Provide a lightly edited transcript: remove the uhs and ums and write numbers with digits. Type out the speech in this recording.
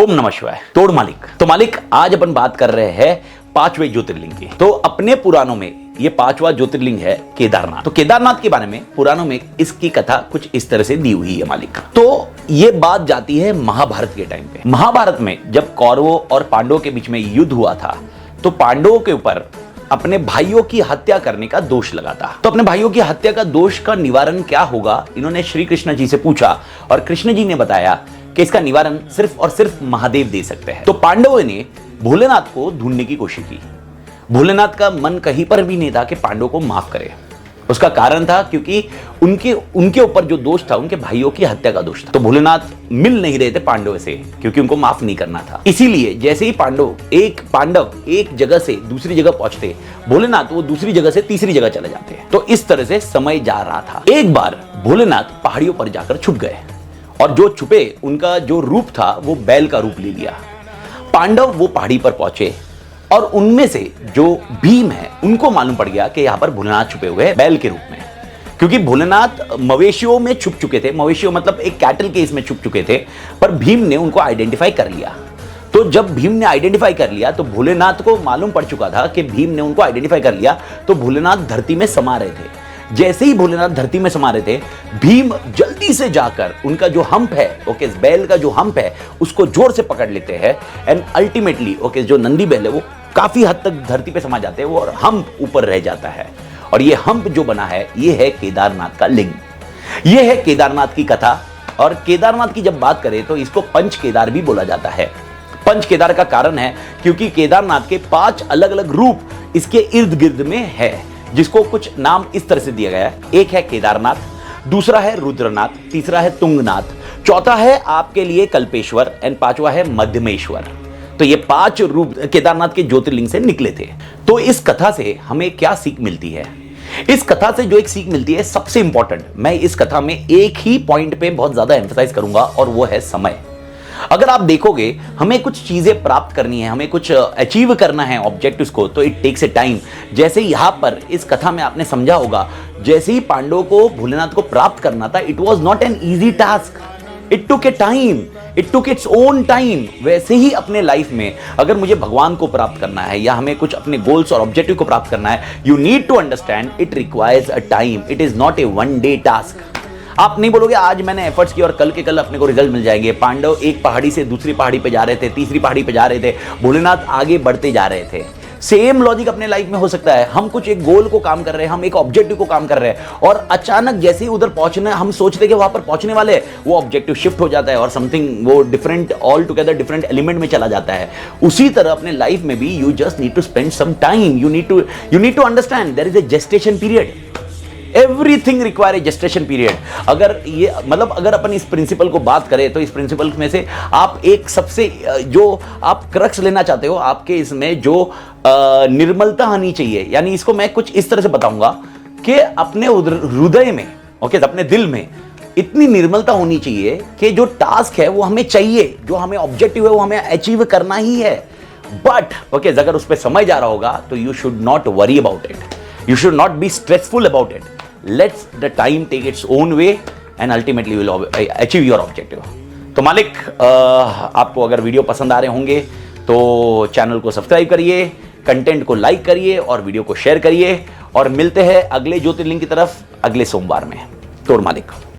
ओम नमः शिवाय। तोड़ मालिक। तो मालिक आज अपन बात कर रहे हैं पांचवें ज्योतिर्लिंग की। तो अपने पुराणों में ये पांचवा ज्योतिर्लिंग है केदारनाथ। तो केदारनाथ के बारे में पुराणों में इसकी कथा कुछ इस तरह से दी हुई है मालिक। तो ये बात जाती है महाभारत के टाइम पे। महाभारत में जब कौरवों और पांडवों के बीच में युद्ध हुआ था तो पांडवों के ऊपर अपने भाइयों की हत्या करने का दोष लगा था। तो अपने भाइयों की हत्या का दोष का निवारण क्या होगा, इन्होंने श्री कृष्ण जी से पूछा और कृष्ण जी ने बताया कि इसका निवारण सिर्फ और सिर्फ महादेव दे सकते हैं। तो पांडवों ने भोलेनाथ को ढूंढने की कोशिश की। भोलेनाथ का मन कहीं पर भी नहीं था कि पांडवों को माफ करे। उसका कारण था क्योंकि उनके ऊपर जो दोष था उनके भाइयों की हत्या का दोष था। तो भोलेनाथ मिल नहीं रहे थे पांडव से क्योंकि उनको माफ नहीं करना था। इसीलिए जैसे ही पांडव एक जगह से दूसरी जगह पहुंचते, भोलेनाथ वो दूसरी जगह से तीसरी जगह चले जाते हैं। तो इस तरह से समय जा रहा था। एक बार भोलेनाथ पहाड़ियों पर जाकर छुप गए और जो छुपे उनका जो रूप था वो बैल का रूप ले लिया। पांडव वो पहाड़ी पर पहुंचे और उनमें से जो भीम है उनको मालूम पड़ गया कि यहां पर भोलेनाथ छुपे हुए हैं बैल के रूप में, क्योंकि भोलेनाथ मवेशियों में छुप चुके थे। मवेशियों मतलब एक कैटल केस में छुप चुके थे, पर भीम ने उनको आइडेंटिफाई कर लिया। तो जब भीम ने आइडेंटिफाई कर लिया तो भोलेनाथ को मालूम पड़ चुका था कि भीम ने उनको आइडेंटिफाई कर लिया। तो भोलेनाथ धरती में समा रहे थे। जैसे ही भोलेनाथ धरती में समा रहे थे, भीम जल्दी से जाकर उनका जो हम्प है, ओके, बैल का जो हम्प है उसको जोर से पकड़ लेते हैं एंड अल्टीमेटली ओके जो नंदी बैल है वो काफी हद तक धरती पे समा जाते हैं वो और हम्प ऊपर रह जाता है। और ये हम्प जो बना है ये है केदारनाथ का लिंग। ये है केदारनाथ की कथा। और केदारनाथ की जब बात करें तो इसको पंच केदार भी बोला जाता है। पंच केदार का कारण है क्योंकि केदारनाथ के 5 अलग अलग रूप इसके इर्द गिर्द में है, जिसको कुछ नाम इस तरह से दिया गया है। एक है केदारनाथ, दूसरा है रुद्रनाथ, तीसरा है तुंगनाथ, चौथा है आपके लिए कल्पेश्वर एंड पांचवा है मध्यमेश्वर। तो ये 5 रूप केदारनाथ के ज्योतिर्लिंग से निकले थे। तो इस कथा से हमें क्या सीख मिलती है? इस कथा से जो एक सीख मिलती है सबसे इंपॉर्टेंट, मैं इस कथा में एक ही पॉइंट पे बहुत ज्यादा एम्फसाइज करूंगा और वो है समय। अगर आप देखोगे हमें कुछ चीजें प्राप्त करनी है, हमें कुछ अचीव करना है ऑब्जेक्टिव्स को, तो इट टेक्स ए टाइम। जैसे यहां पर इस कथा में आपने समझा होगा, जैसे ही पांडवों को भोलेनाथ को प्राप्त करना था, it was not an easy task. It took A time, it took its own time. वैसे ही अपने लाइफ में अगर मुझे भगवान को प्राप्त करना है या हमें कुछ अपने गोल्स और ऑब्जेक्टिव को प्राप्त करना है, you need to understand it requires a time. It is not a one day task. आप नहीं बोलोगे आज मैंने एफर्ट्स किए और कल के कल अपने को रिजल्ट मिल जाएंगे। पांडव एक पहाड़ी से दूसरी पहाड़ी पे जा रहे थे, तीसरी पहाड़ी पे जा रहे थे, भोलेनाथ आगे बढ़ते जा रहे थे। सेम लॉजिक अपने लाइफ में हो सकता है। हम कुछ एक गोल को काम कर रहे हैं, हम एक ऑब्जेक्टिव को काम कर रहे हैं और अचानक जैसे ही उधर पहुंचना हम सोचते कि वहां पर पहुंचने वाले, वो ऑब्जेक्टिव शिफ्ट हो जाता है और समथिंग वो different, all together different element में चला जाता है। उसी तरह अपने लाइफ में भी you just need to spend some time. You need to understand there is a gestation period. Everything require a gestation period. अगर ये मतलब अगर अपन इस प्रिंसिपल को बात करें तो इस प्रिंसिपल में से आप एक सबसे जो आप क्रक्स लेना चाहते हो आपके इसमें जो निर्मलता आनी चाहिए, यानी इसको मैं कुछ इस तरह से बताऊंगा कि अपने हृदय में, ओके, अपने दिल में इतनी निर्मलता होनी चाहिए कि जो टास्क है वो हमें चाहिए, जो हमें ऑब्जेक्टिव है वो हमें अचीव करना ही है। बट ओके अगर उस पर समय जा रहा होगा तो you should not worry about it, you should not be stressful about it. Let the time take its own way and ultimately will achieve your objective. तो मालिक आपको अगर वीडियो पसंद आ रहे होंगे तो चैनल को सब्सक्राइब करिए, कंटेंट को लाइक करिए और वीडियो को शेयर करिए और मिलते हैं अगले ज्योतिर्लिंग की तरफ अगले सोमवार में। तोड़ मालिक।